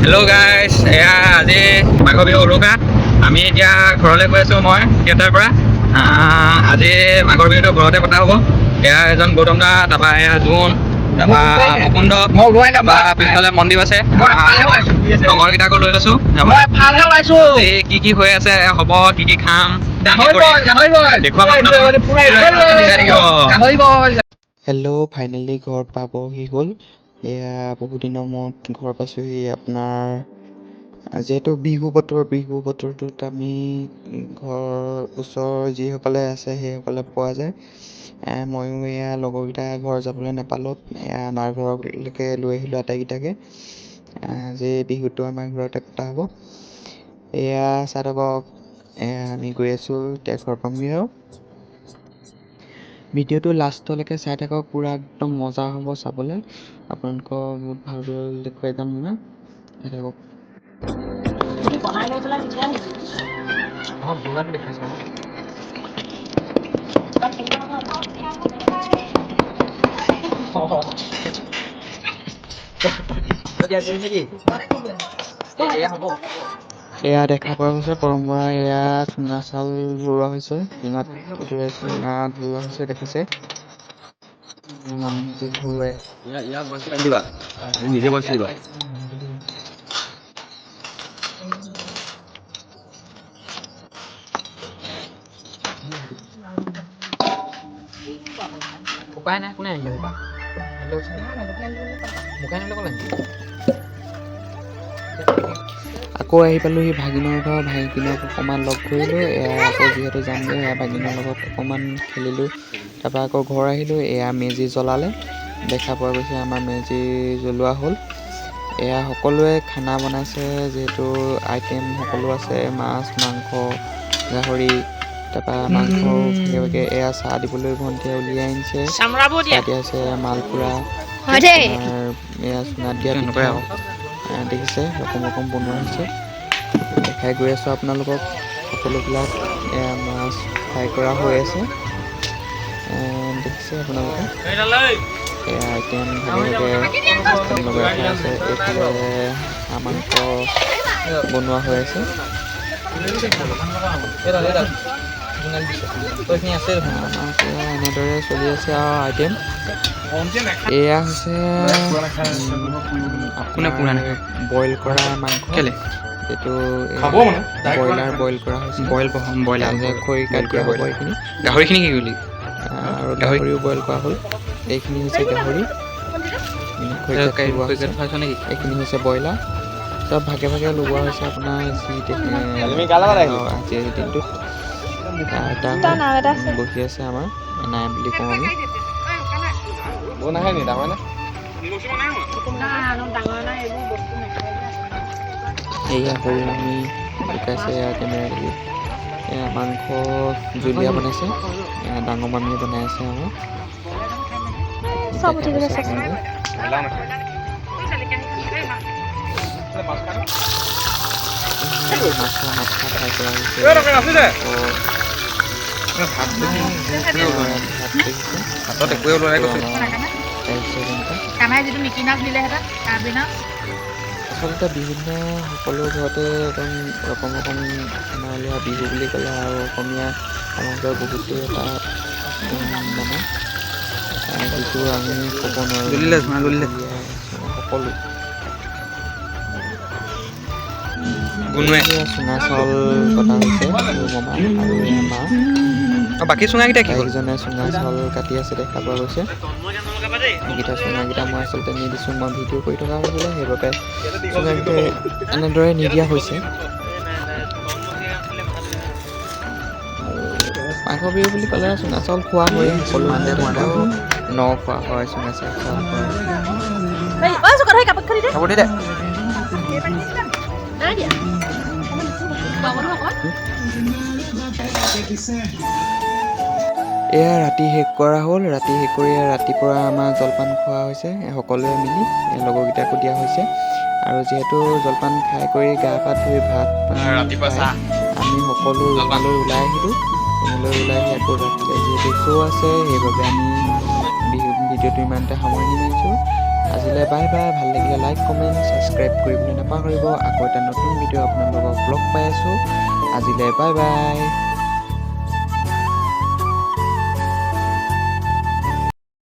Hello' guys, এয়া আজি মাঘৰ বিহু উৰুকা। আমি এতিয়া ঘৰলৈ গৈ আছোঁ। মই থিয়েটাৰৰ পৰা আজি মাঘৰ বিহুটো ঘৰতে পতা হ'ব। এয়া এজন গৌতম দা, তাৰপৰা এয়া জোন, তাৰপৰা মুকুন্দ, তাৰপৰা পিছফালে মনদীপ আছে। লগৰকেইটাকো লৈ লৈছোঁ। এই কি হৈ আছে, হ'ব কি খাম দেখুৱাম। হেল্ল' ফাইনেলি ঘৰ পাবহি হ'ল। এয়া বহুদিনৰ মূৰত ঘৰ পাইছোঁহি। আপোনাৰ যিহেতু বিহু বতৰটোত আমি ঘৰৰ ওচৰৰ যিসকলে আছে সেইসকলে পোৱা যায়। ময়ো এয়া লগৰকেইটা ঘৰ যাবলৈ নাপালোঁ, এয়া আমাৰ ঘৰলৈকে লৈ আহিলোঁ আটাইকেইটাকে। আজি বিহুটো আমাৰ ঘৰতে পতা হ'ব। এয়া চাই থাকক, এয়া আমি গৈ আছোঁ, এতিয়া ঘৰ পামগৈ আৰু। ভিডিঅ'টো লাষ্টলৈকে চাই থাকক, পূৰা একদম মজা হ'ব চাবলৈ। আপোনালোকক বহুত ভালদৰে দেখুৱাই যাম মই, চাই থাকক। এয়া দেখা পোৱা গৈছে পৰম্পৰা, এয়া চুঙা চাউল ভৰোৱা হৈছে, চুঙা ভৰোৱা হৈছে দেখিছে। নিজে বনাই দিবা। উপায় নাই, কোনে আহিলে? আকৌ আহি পালোঁহি ভাগিনৰ ঘৰ। ভাগিনক অকণমান লগ ধৰিলোঁ। আকৌ যিহেতু যামগৈ, ভাগিনৰ লগত অকণমান খেলিলোঁ। তাৰপৰা আকৌ ঘৰ আহিলোঁ। এয়া মেজি জ্বলালে, দেখা পোৱা গৈছে আমাৰ মেজি জ্বলোৱা হ'ল। এয়া সকলোৱে খানা বনাইছে, যিহেতু আইটেম সকলো আছে, মাছ, মাংস, গাহৰি, তাৰপৰা মাংস ভাগে এয়া চাহ দিবলৈ ভণ্টিয়ে উলিয়াই আনিছে। চাহ দিয়া আছে, মালপোৰা, এয়া চুঙাত দিয়া পিঠা দেখিছে, ৰকম বনোৱা হৈছে। দেখাই গৈ আছোঁ আপোনালোকক সকলোবিলাক। এয়া মাছ ফ্ৰাই কৰা হৈ আছে, দেখিছে আপোনালোকে। এয়া আইটেম ভাগে চিষ্টেম লগাই থোৱা আছে। এইফালে হাঁহ মাংস বনোৱা হৈ আছে। এনেদৰে চলি আছে আৰু আইটেম। এয়া হৈছে আপোনাৰ বইল কৰা মাংস, যিটো ব্ৰইলাৰ বইল কৰা হৈছে। খৰিকাত দিয়া হ'ব এইখিনি। গাহৰিখিনি কি কৰিলি? আৰু গাহৰিও বইল কৰা হ'ল। এইখিনি হৈছে গাহৰি, খৰিকাত লগোৱা হৈছে। এইখিনি হৈছে ব্ৰইলাৰ, চব ভাগে ভাগে লগোৱা হৈছে আপোনাৰ আজিৰ দিনটোত। আইতা বহি আছে আমাৰ, নাই বুলি কওঁ আমি। এয়া সৰু মামী লুকাইছে কেমেৰা দেখি। এয়া মাংস জুলীয়া বনাইছে, ডাঙৰ মামীয়ে বনাই আছে আমাৰ। দেখা পাইছে আপোনালোকে। মাছৰ মাথা ফ্ৰাই কৰা হৈছে। ভাত দেখিছে, হাতত একোৱে ওলোৱা নাই কৈছে। আচলতে বিভিন্ন সকলো ঘৰতে একদম ৰকম খানা উলিওৱা বিহু বুলি ক'লে আৰু অসমীয়া সমাজৰ বহুতো এটা মানে যিটো আমি ক'ব নোৱাৰোঁ সকলো। চুঙা চাউল কটা হৈছে, মমা আৰু মা। বাকী চুঙাকেইটা কি হ'ল? বাইকজনে চুঙা চাউল কাটি আছে, দেখা পোৱা গৈছে। এইকেইটা চুঙাকেইটা মই আচলতে নিদিছোঁ, মই ভিডিঅ' কৰি থকা হৈছিলে, সেইবাবে চুঙাকেইটা এনেদৰে নিদিয়া হৈছে। মাঘৰ বিহু বুলি ক'লে চুঙা চাউল খোৱা হয়, সকলো ঘৰতে ন খোৱা হয়, চুঙা চাউল খোৱা হয়। এয়া ৰাতি শেষ কৰা হ'ল। ৰাতি শেষ কৰি ৰাতিপুৱা আমাৰ জলপান খোৱা হৈছে সকলোৱে মিলি, লগৰকেইটাকো দিয়া হৈছে। আৰু যিহেতু জলপান খাই কৰি গা পা ধুই ভাত পানী খাই আমি সকলো ৰুমলৈ ওলাই আহিলোঁ। ৰুমলৈ ওলাই আহি আকৌ ৰাতিলৈ যিহেতু শ্ব' আছে, সেইবাবে আমি ভিডিঅ'টো ইমানতে সামৰণি মাৰিছোঁ। আজিলৈ বাই বাই। ভাল লাগিলে লাইক কমেণ্ট ছাবস্ক্ৰাইব কৰিবলৈ নাপাহৰিব। আকৌ এটা নতুন ভিডিঅ' আপোনালোকক লগ পাই আছোঁ। আজিলৈ বাই বাই।